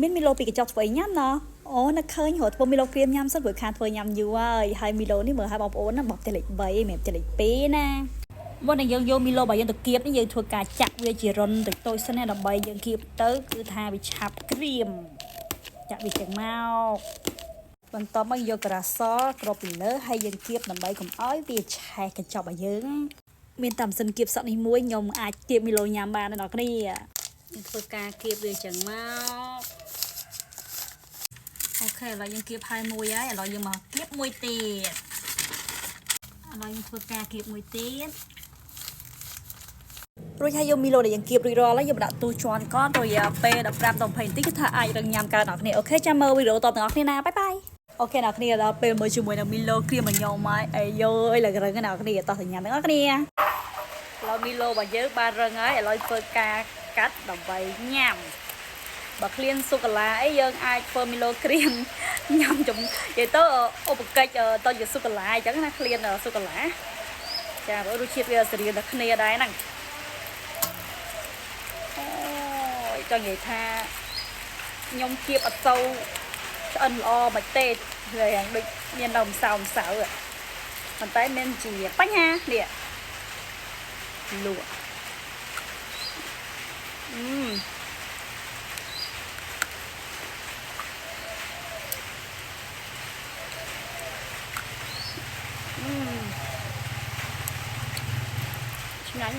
មានមីឡូពីកញ្ចក់ធ្វើញ៉ាំណអូនឹកឃើញរត់ធ្វើមីឡូក្រៀមញ៉ាំសិនព្រោះខានធ្វើញ៉ាំយូរហើយមីឡូនេះមើលឲ្យបងប្អូនណាបបតែលេខ3មិនមែនតែលេខ2ណាមុននឹងយើងយកមីឡូរបស់យើងទៅគៀបនេះយើងធ្វើការចាក់វាជារុនតូចៗសិនណាដើម្បីយើងគៀបទៅគឺថាវាឆាប់ក្រៀមចាក់វាទាំងមកបន្ទាប់មកយកក្រាសគ្របពីលើហើយយើងគៀបដើម្បីកុំឲ្យវាឆេះកញ្ចក់របស់យើងមានតែម៉ាស៊ីនគៀបសក់នេះមួយខ្ញុំអាចគៀបមីឡូញ៉ាំបានដល់អ្នកគ្នាធ្វើការគៀបវាចឹងមកអូខេឥឡូវយើងគៀបហើយមួយហើយឥឡូវយើងមកគៀបមួយទៀតឥឡូវយើងធ្វើការគៀបមួយទៀតរួចហើយយកមីឡូដែលយើងគៀបរួចរាល់ហើយយើងដាក់ទូជាន់កនរយៈពេល15ដល់20នាទីគឺថាអាចរឹងញ៉ាំកើតអ្នកគ្នាអូខេចាំមើលវីដេអូតបទាំងអស់គ្នាណាបាយបាយអូខេអ្នកគ្នាដល់ពេលមើលជាមួយនឹងមីឡូក្រៀមរបស់ខ្ញុំហើយអីយោយឡើងរឹងអ្នកគ្នាតោះទៅញ៉ាំទាំងអស់គ្នាឥឡូវមីឡូរបស់យើងបានរឹងហើយឥឡូវធ្វើការកាត់ដើម្បីញ៉ាំបើឃ្លានសូកូឡាអីយើងអាចធ្វើមីឡូក្រៀមញ៉ាំចំនិយាយទៅឧបកិច្ចទៅជាសូកូឡាអញ្ចឹងណាឃ្លានសូកូឡាចាបើរសជាតិវាស្រៀងតែគ្នាដែរហ្នឹងអូយចង់និយាយថាខ្ញុំគៀបអត់សូវឆ្អិនល្អមិនទេរឿងដូចមាននៅម្សៅប៉ុន្តែមានជាបញ្ហានេះលក់ឆ្ងាញ់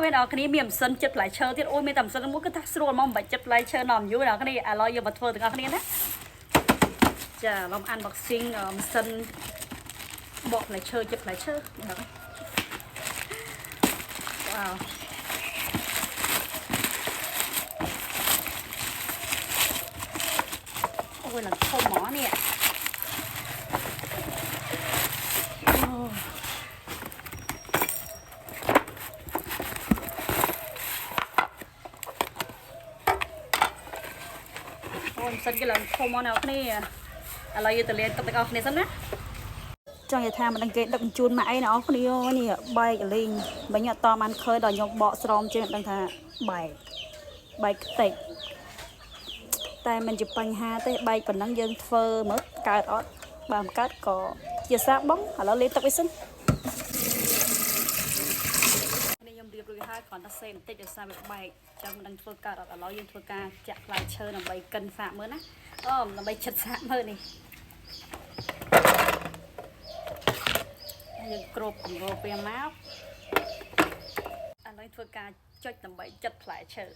មានអរគ្នាមានម៉ាស៊ីនចិត្តផ្លែឈើទៀតអូយមានតែម៉ាស៊ីនមួយគឺថាស្រួលមកមិនបាច់ចិត្តផ្លែឈើនាំយូរអ្នកគ្នាឥឡូវយើងមកធ្វើទាំងអស់គ្នាណាចាឡំ unboxing ម៉ាស៊ីនបកផ្លែឈើចិត្តផ្លែឈើហ្នឹងវ៉ាវអូយឡើងធំហ្មងនេះសិនគេឡើងធំមកអ្នកគ្នាឥឡូវយើងទៅលេងទឹកទាំងអស់គ្នាសិនណាចង់និយាយថាមិនដឹងគេដឹកបញ្ជូនមកអីអ្នកគ្នានេះបែកលេងបើខ្ញុំអត់តបានឃើញដល់ខ្ញុំបកស្រោមជើងដឹងថាបែកខ្ទេចតែមិនជាបញ្ហាទេបែកប៉ុណ្ណឹងយើងធ្វើមើលកើតអត់បើមិនកើតក៏ជាសាបបងឥឡូវលេងទឹកវាសិនខ្ញុំរៀបរួចហើយគ្រាន់តែសេបន្តិចដោយសារវាបែកចាំមិនដឹងធ្វើកើតអត់ឥឡូវយើងធ្វើការចាក់ផ្លែឈើដើម្បីកិនសាកមើលណាដើម្បីឆិតសាកមើលនេះយើងគ្របគម្របវាមកឥឡូវធ្វើការចុចដើម្បីចិតផ្លែឈើ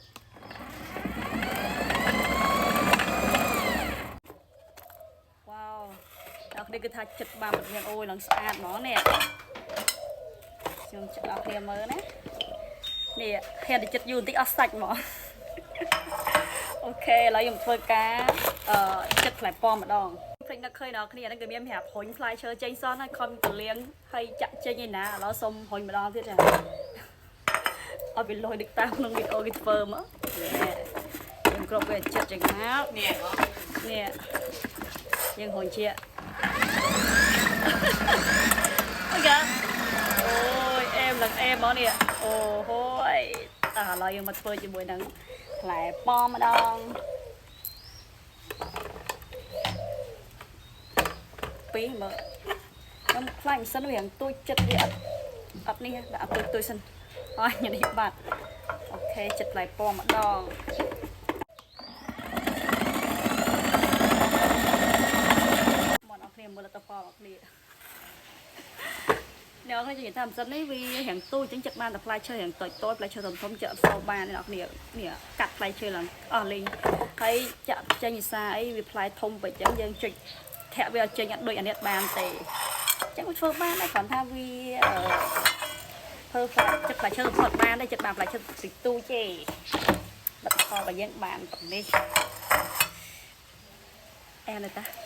វ៉ាវដល់គ្នាគឺថាចិត្តបានប្រធានអូយឡើងស្អាតហ្មងនេះខ្ញុំចិត្តដល់គ្នាមើលណានេះហ៊ានទៅចិត្តយូរបន្តិចអស់សាច់ហ្មងអូខេឥឡូវខ្ញុំធ្វើការចិត្តផ្លែប៉ោះម្ដងភ្លេចនឹកឃើញដល់គ្នាហ្នឹងគឺមានប្រាប់រុញផ្លែឈើចេញសោះហើយខំកលៀងហើយចាក់ចេញឯណាឥឡូវសុំរុញម្ដងទៀតចាអត់វាលុយដឹកតាមក្នុងវីដេអូគេធ្វើមកខ្ញុំគ្រប់វាចិត្តចឹងមកនេះយើងរុញជាអូយអូយអែមឡើងអែមហ្មងនេះអូហូយឥឡូវយើងមកធ្វើជាមួយនឹងផ្លែប៉ោះម្ដងពីមើលខ្ញុំខ្លាចម៉ាស៊ីនវាទួចចិត្តវាអត់នេះដាក់ទួចសិនអស់ញ៉ាំនេះបាត់អូខេចិត្តផ្លែប៉ោះម្ដងមកអរគ្នាមើលទៅប៉ោះអរគ្នាអ្នកនរនិយាយថាម៉ាស៊ីននេះវារាងទូចចឹងចិត្តបានតែផ្លែឈើរាងតូចផ្លែឈើធំចិត្តអត់សូវបានអ្នកនរនេះកាត់ផ្លែឈើឡើងអស់លេងហើយចាក់ចេញវិសាអីវាផ្លែធំពេកចឹងយើងចុចធាក់វាចេញអត់ដូចអានេះបានទេអញ្ចឹងធ្វើបានតែគ្រាន់ថាវាធ្វើចិត្តផ្លែឈើផុតបានទេចិត្តបានផ្លែឈើតិចទូចទេបិទខរបស់យើងបានប៉ុណ្នេះអែមទេតា